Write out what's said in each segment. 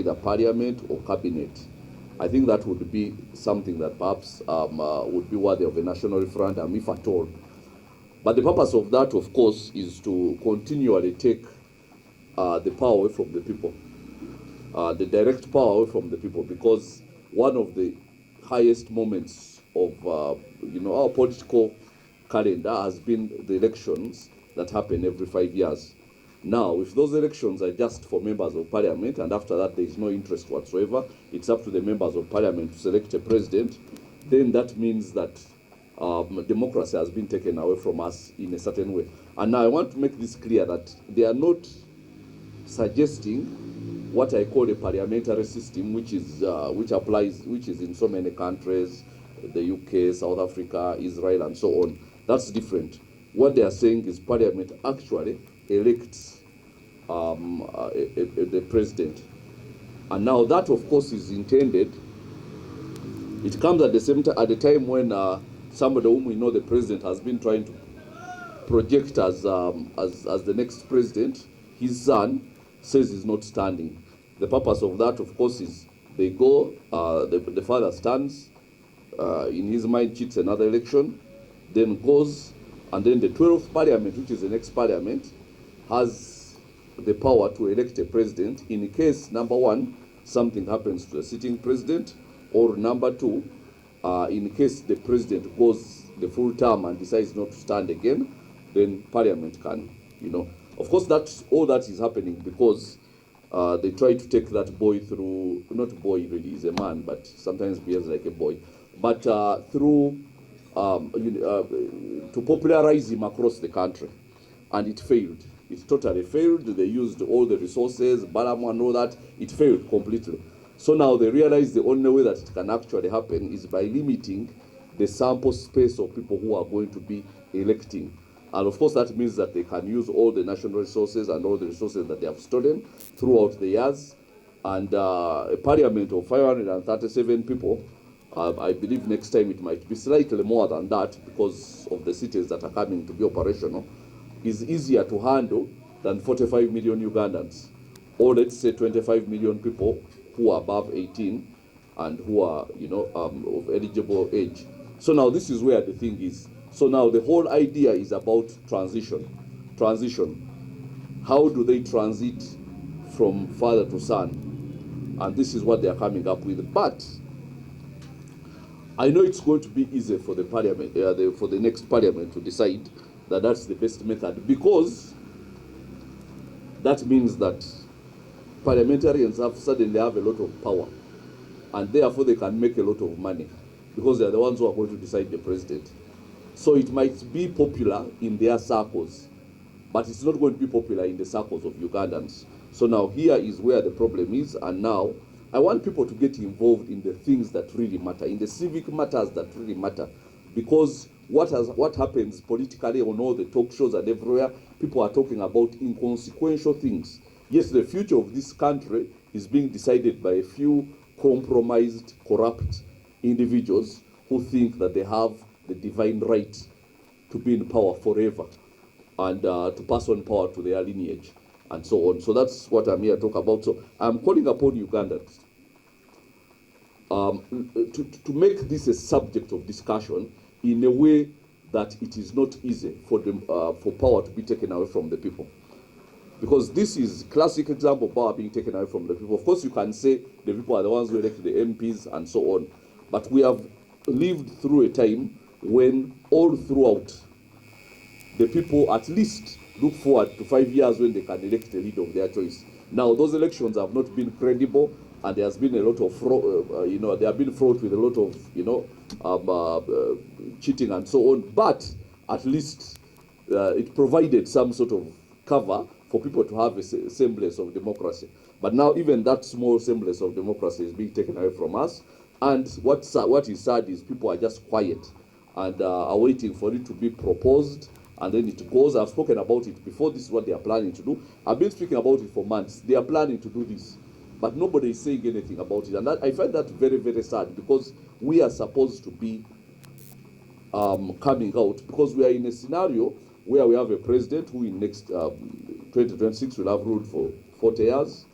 either parliament or cabinet. I think that would be something that perhaps would be worthy of a national referendum, if at all. But the purpose of that, of course, is to continually take the power away from the people, the direct power away from the people, because one of the highest moments of our political calendar has been the elections that happen every 5 years. Now, if those elections are just for members of parliament, and after that there is no interest whatsoever, it's up to the members of parliament to select a president, then that means that democracy has been taken away from us in a certain way. And now I want to make this clear that they are not suggesting what I call a parliamentary system, which is in so many countries, the UK, South Africa, Israel, and so on. That's different. What they are saying is parliament actually elects the president. And now that, of course, is intended. It comes at the time when somebody whom we know the president has been trying to project as the next president, his son, says he's not standing. The purpose of that, of course, is they go, the father stands, in his mind cheats another election, then goes, and then the 12th parliament, which is the next parliament, has the power to elect a president in case, number one, something happens to the sitting president, or number two, in case the president goes the full term and decides not to stand again, then parliament can, Of course, all that is happening because they try to take that boy through, not boy really, he's a man, but sometimes behaves like a boy, but through, to popularize him across the country. And it failed. It totally failed. They used all the resources, Balaam and all that. It failed completely. So now they realize the only way that it can actually happen is by limiting the sample space of people who are going to be electing. And of course that means that they can use all the national resources and all the resources that they have stolen throughout the years. And a parliament of 537 people, I believe next time it might be slightly more than that because of the cities that are coming to be operational, is easier to handle than 45 million Ugandans, or let's say 25 million people who are above 18 and who are, of eligible age. So now this is where the thing is. So now the whole idea is about transition. How do they transit from father to son? And this is what they are coming up with. But I know it's going to be easy for the parliament, for the next parliament to decide that that's the best method, because that means that parliamentarians suddenly have a lot of power, and therefore they can make a lot of money because they're the ones who are going to decide the president. So it might be popular in their circles, but it's not going to be popular in the circles of Ugandans. So now here is where the problem is, and now I want people to get involved in the things that really matter, in the civic matters that really matter, because what happens politically on all the talk shows and everywhere, people are talking about inconsequential things. Yes, the future of this country is being decided by a few compromised, corrupt individuals who think that they have the divine right to be in power forever and to pass on power to their lineage and so on. So that's what I'm here to talk about. So I'm calling upon Ugandans to make this a subject of discussion in a way that it is not easy for power to be taken away from the people. Because this is a classic example of power being taken away from the people. Of course, you can say the people are the ones who elect the MPs and so on. But we have lived through a time when all throughout the people at least look forward to 5 years when they can elect a leader of their choice. Now, those elections have not been credible, and there has been a lot of fraud, they have been fraught with a lot of, cheating and so on. But at least it provided some sort of cover for people to have a semblance of democracy. But now even that small semblance of democracy is being taken away from us. And what is sad is people are just quiet and are waiting for it to be proposed, and then it goes. I've spoken about it before. This is what they are planning to do. I've been speaking about it for months. They are planning to do this, but nobody is saying anything about it. And I find that very, very sad, because we are supposed to be coming out, because we are in a scenario where we have a president who in next 2026 will have ruled for 40 years.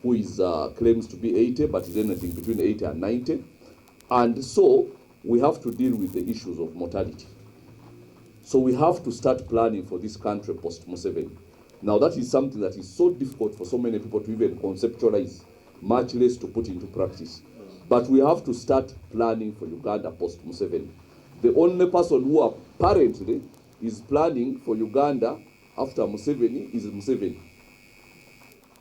who is claims to be 80, but is anything between 80 and 90. And so we have to deal with the issues of mortality. So we have to start planning for this country post-Museveni. Now that is something that is so difficult for so many people to even conceptualize, much less to put into practice. But we have to start planning for Uganda post-Museveni. The only person who apparently is planning for Uganda after Museveni is Museveni.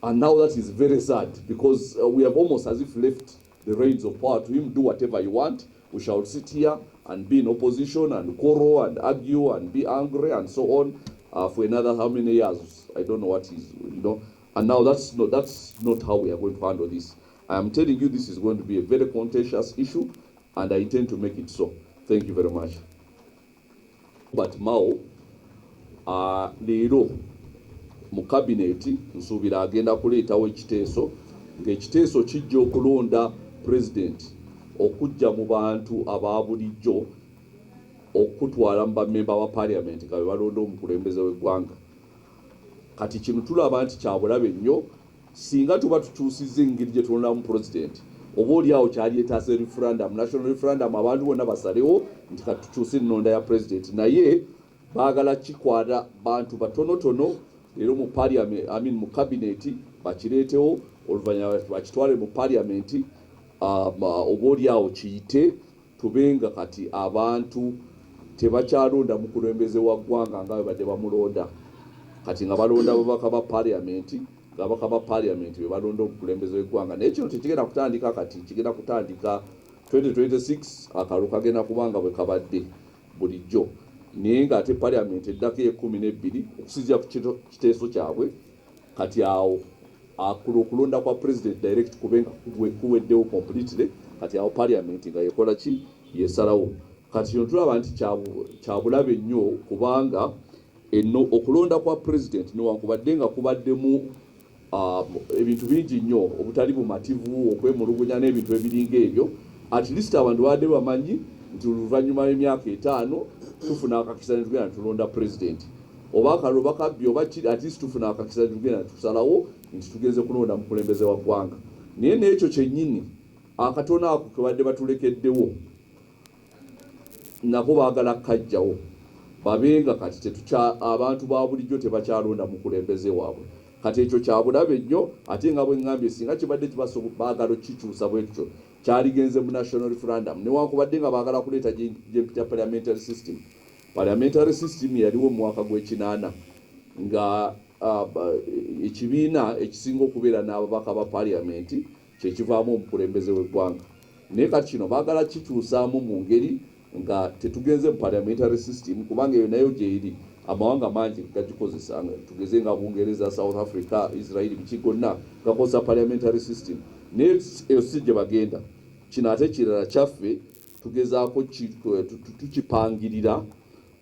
And now that is very sad, because we have almost as if left the reins of power to him. Do whatever you want. We shall sit here and be in opposition and quarrel and argue and be angry and so on for another how many years? I don't know what is, And now that's not how we are going to handle this. I am telling you, this is going to be a very contentious issue, and I intend to make it so. Thank you very much. But Mao, leero mu kabineti nsuubira agenda kuleetawo ekiteeso, ng'ekiteeso kijja okulonda president okujja mu bantu aba bulijjo okutwala mu bamemba ba parliament nga balonda omukulembeze w'eggwanga. Kati kino tulaba nti kya bulabe nnyo singa tuba tukyusizza engeri gye tulondamu president, oba oli awo kyali yetaasa referendum, national referendum, abantu bonna basalewo nti katukyuse ennonda ya president, naye baagala kikwata bantu batonotono leero mu parliament, mu kabineti bakireetewo, oluvannyuma bakitwale mu parliament, oba oli awo kiyite, tubenga kati abantu tebakyalonda mukulembeze wa ggwanga nga badde bamulonda, kati nga balonda ababaka ba parliament, ng'ababaka ba parliament be balonda omukulembeze w'eggwanga. Naye kino tekigenda kutandika kati, kigenda kutandika 2026, akalulu kagenda kubanga bwe kabadde bulijjo. Naye ng'ate parliament eddako e12 okusinziira ku kiteeso kyabwe, kati awo okulonda kwa president direct kubenga kuweddewo completely, kati awo parliament nga yekola ki, yesalawo. Kati kino tulaba nti kya bulabe nnyo, kubanga okulonda kwa president newankubadde nga kubaddemu ebintu bingi nnyo obutali bumativu, okwemulugunya n'ebintu ebiringa ebyo, at least abantu badde bamanyi nti oluvannyuma lw'emyaka 5 tufuna akakisa ne tugenda tulonda president, oba akalulu bakabbi oba kiri, at least tufuna akakisa ne tugenda tusalawo nti tugenze kulonda mukulembeze wa ggwanga. Naye n'ekyo kyennyini akatono ako ke badde batulekeddewo nako baagala kajjawo, babenga kati abantu ba bulijjo tebakyalonda mukulembeze waabwe. Kati ekyo kya bulabe nnyo, ate nga bwe ngambye singa kibadde baagala kikyusa bwekyo kyaligenze mu national referendum, newankubadde nga baagala kuleeta gyempita parliamentary system. Parliamentary system yaliwo mu mwaka gw'ekinaana nga ekibiina ekisinga okubeera n'ababaka ba parliament kyekivaamu omukulembeze w'eggwanga. Naye kati kino baagala kikyusaamu mu ngeri nga tetugenze mu parliamentary system, kubanga eyo nayo gyeri amawanga mangi gagikozesa, tugeze nga Bungereza, South Africa, Israel, biki gonna gakozesa parliamentary system. Naye eyo si gye bagenda. Kino ate kirala kyaffe tugezaako tukipangirira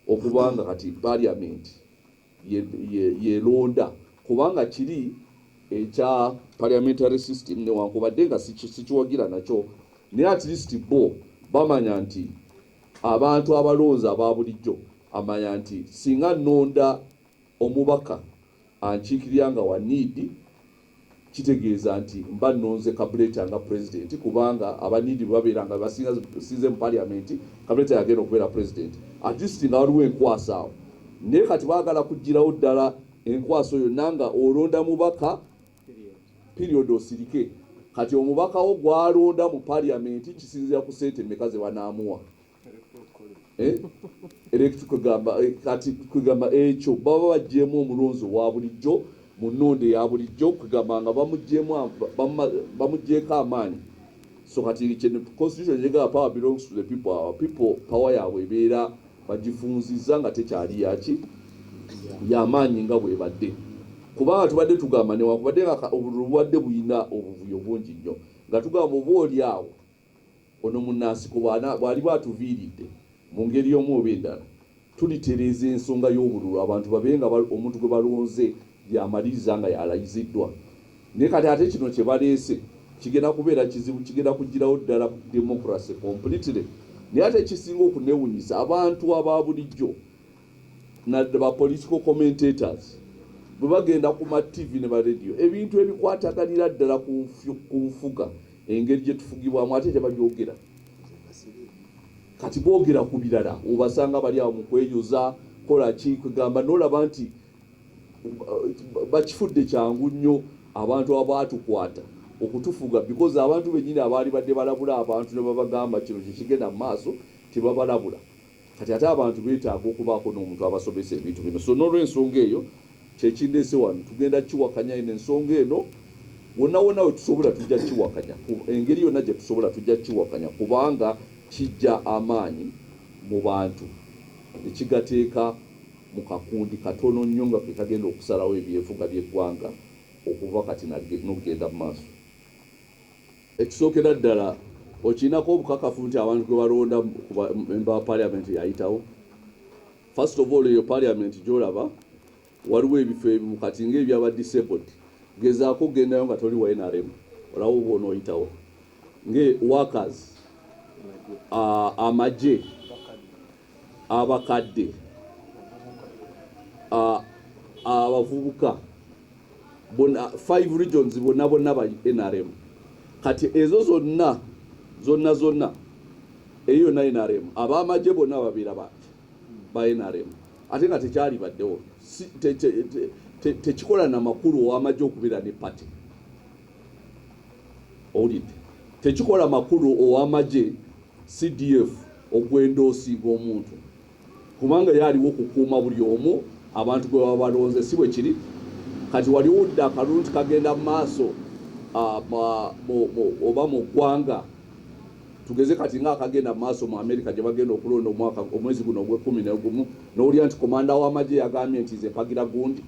okubanga kati parliament yelonda, kubanga kiri ekya parliamentary system newankubadde nga sikiwagira nakyo, naye at least bo bamanya nti abantu abalonzi aba bulijjo amanya nti singa nnonda omubaka ankiikirira nga wa need, kitegeeza nti mba nnonze Kabuleta nga president, kubanga abanidi babeera nga basinze mu parliament, Kabuleta yagenda okubeera president, at least nga waliwo enkwasa awo. Naye kati baagala kugirawo ddala enkwaso yonna nga olonda mubaka period osirike. Kati omubaka wo gwalonda mu parliament kisinzira ku ssente mmeka ze banaamuwa. Kati kwegamba ekyo baba baggyemu omulonzi wa bulijjo mu nnonda eya bulijjo, kwegamba nga bamuggyeko amaanyi. So kati constitution jega power belongs to the people. Our people power yaabwe ebeera bagifunzizza nga tekyali yaki y'amaanyi nga bwebadde, kubanga tubadde tugamba newankubadde nga obulwadde buyina obuvuyo bungi nnyo, nga tugamba oba oli awo ono munnansi bw'ali bwatuviiridde mu ngeri y'omu oba endala, tulitereeza ensonga y'obululu, abantu babenga omuntu gwe balonze yamaliriza nga yalayiziddwa. Naye kati ate kino kye baleese kigenda kubeera kizibu, kigenda kugirawo ddala democracy completely. Naye ate kisinga okunewunyisa abantu aba bulijjo nadde ba political commentators bwe bagenda ku ma TV ne ba radio ebintu ebikwataganira ddala ku nfuga engeri gye tufugibwamu ate tebabyogera kati boogera ku birala obasanga bali awo mu kweyoza kola ki kugamba n'olaba nti bakifudde kyangu nnyo abantu abaatukwata okutufuga because abantu bennyini abaali badde balabula abantu ne babagamba kino kikigenda mu maaso tebabalabula kati ate abantu beetaaga okubaako n'omuntu abasomesa ebintu bino so n'olw'ensonga eyo kyekindeese wano tugenda kiwakanya eno ensonga eno wonna wonna we tusobola tujja kiwakanya engeri yonna gye tusobola tujja kiwakanya kubanga kijja amaanyi mu bantu ekigateeka mu kakundi katono nnyo nga ke kagenda okusalawo ebyenfuga by'eggwanga okuva kati n'okugenda mu maaso ekisookera ddala okirinako obukakafu nti abantu gwe balonda memba wa parliament yayitawo first of all eyo parliament gyolaba waliwo ebifo ebimu kati ng'ebyaba disabled gezaako ogendayo nga toli wa NRM olawo oba onooyitawo workers amagye abakadde abavubuka bona 5 regions bonna ba NRM kati ezo zonna eyo na NRM abamagye bonna babeera ba NRM ate nga tekyali baddewo tekikola na makulu ow'amagye okubeera ne party owulidde tekikola makulu ow'amagye CDF ogwendoosinga omuntu kubanga yaliwo okukuuma buli omu abantu gwe baba balonze si bwe kiri kati waliwo dda akalunti kagenda mu maaso oba mu ggwanga tugeze kati ng'akagenda mu maaso mu America gye bagenda okulonda omwezi guno ogw'e11 n'owulira nti komanda w'amagye yagambye nti nze mpagira gundi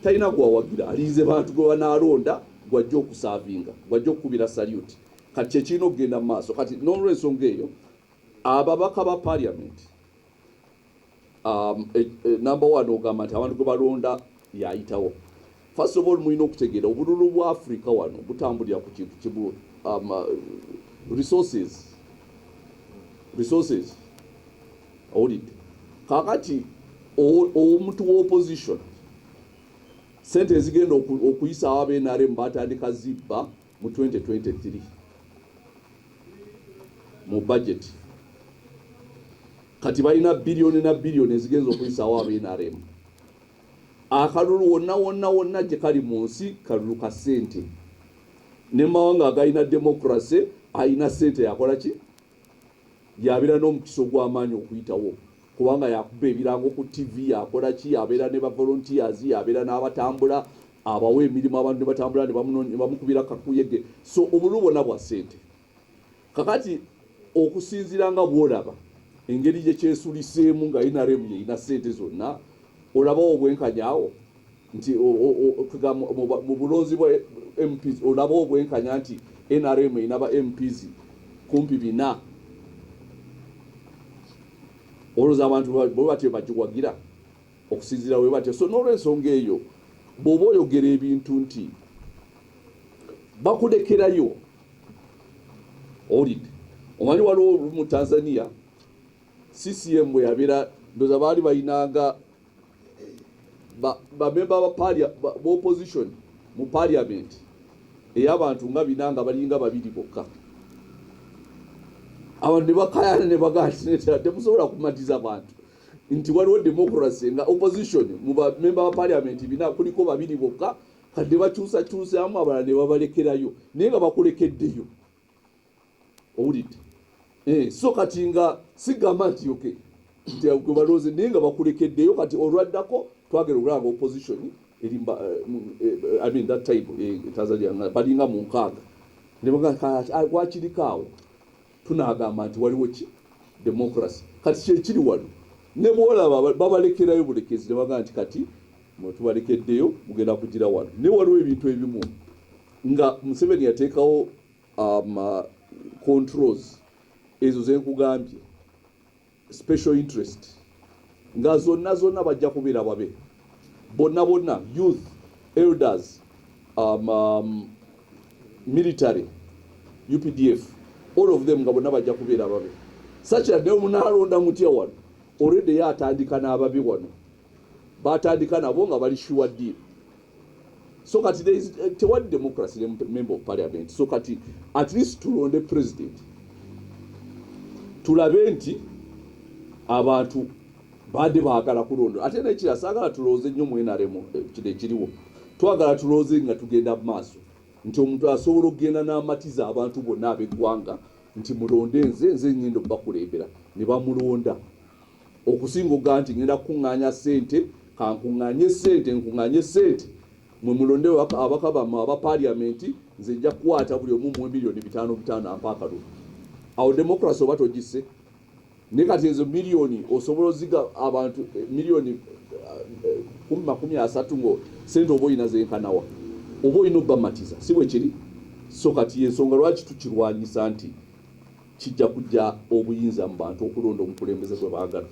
talina gwawagira aliize bantu gwe banaalonda gwajja okusaavinga gwajja okukubira salute kati kyekirina okugenda mu maaso kati n'olw'ensonga eyo ababaka ba parliament number 1 ogamba nti abantu gwe balonda yayitawo first of all mulina okutegeera obululu bwa Africa wano butambulira ku kintu kibu resources audit kakati omuntu wa opposition sente ezigenda okuyisa ababe NRM batandika zibba mu 2023 mu budget kati balina billion na billion ezigenza okuyisa ababe NRM akalulu wonna gye kali mu nsi kalulu ka sente ne mawanga agalina democracy ayina sente yakola ki yabeera n'omukisa ogw'amaanyi okuyitawo kubanga yakuba ebirango ku TV yakola ki yabeera ne ba volunteers yabeera n'abatambula abawe emirimu abantu ne batambula ne bamukubira kakuyege so obulu bwonna bwa sente kakati okusinziira nga bwolaba engeri gye kyesuliseemu nga NRM yeyina sente zonna olabawo obwenkanyaawo nti mu bulonzi bwa MPs olabawo obwenkanya nti NRM inaba MPs kumpi 4 olowooza abantu bwe batyo bagiwagira okusinziira we batyo so n'olw'ensonga eyo bw'oba oyogera ebintu nti bakulekerayo olidde omanyi waliwo mu Tanzania CCM bwe yabeera ndoza baali bayinanga bamemba b'opposition mu parliament ey'abantu nga binanga balinga 2 bokka abantu ne bakayana ne bagamba temusobola kumatiza abantu nti waliwo democracy nga opposition mu bamemba ba parliament bina kuliko 2 bokka kati bakyusamu abalala ne babalekerayo naye nga bakulekeddeyo owulidde so kati nga sigamba nti oke nti balooze naye nga bakulekeddeyo kati olwaddako twagera okulanga opposition erimba I mean that type Tanzania balinga mu 6 ne bagamba wakirikaawo tunagamba nti waliwo ki democracy kati kyekiri wano ne bwolaba babalekerayo bulekezi ne bagamba nti kati tubalekeddeyo mugenda kugira wano ne waliwo ebintu ebimu nga Museveni yateekawo controls ezo zenkugambye special interest nga zonna bajja kubeera babe bonna youth elders military UPDF all of them nga bonna bajja kubeera babe such that ne munaalonda mutya wano already yatandika n'ababi wano batandika nabo nga bali sure deal. So kati there is tewali democracy member of parliament. So kati at least tulonde president tulabe nti abantu bade baagala kulonda ate nekira saagala tulooze nnyo mu NRM kide kiriwo twagala tulooze nga tugenda maaso nti omuntu asobola okugenda n'amatiza abantu bonna ab'eggwanga nti mulonde nze nnyendo bakulembera ne bamulonda okusinga oga nti ngenda kukuŋŋaanya ssente nkuŋŋaanye ssente mwe mulonde abaka bammwe aba parliamenti nze nja kukwata buli omu mu milioni 5 ampa akalulu. Awo democracy oba togisse ne kati ezo milioni osobola oziga abantu milioni 30 ngo sente oba oyina zenkanawa oba oyina obbamatiza si bwe kiri. So kati ensonga lwaki tukirwanyisa nti kijja kujja obuyinza mu bantu okulonda omukulembeze gwe baagala.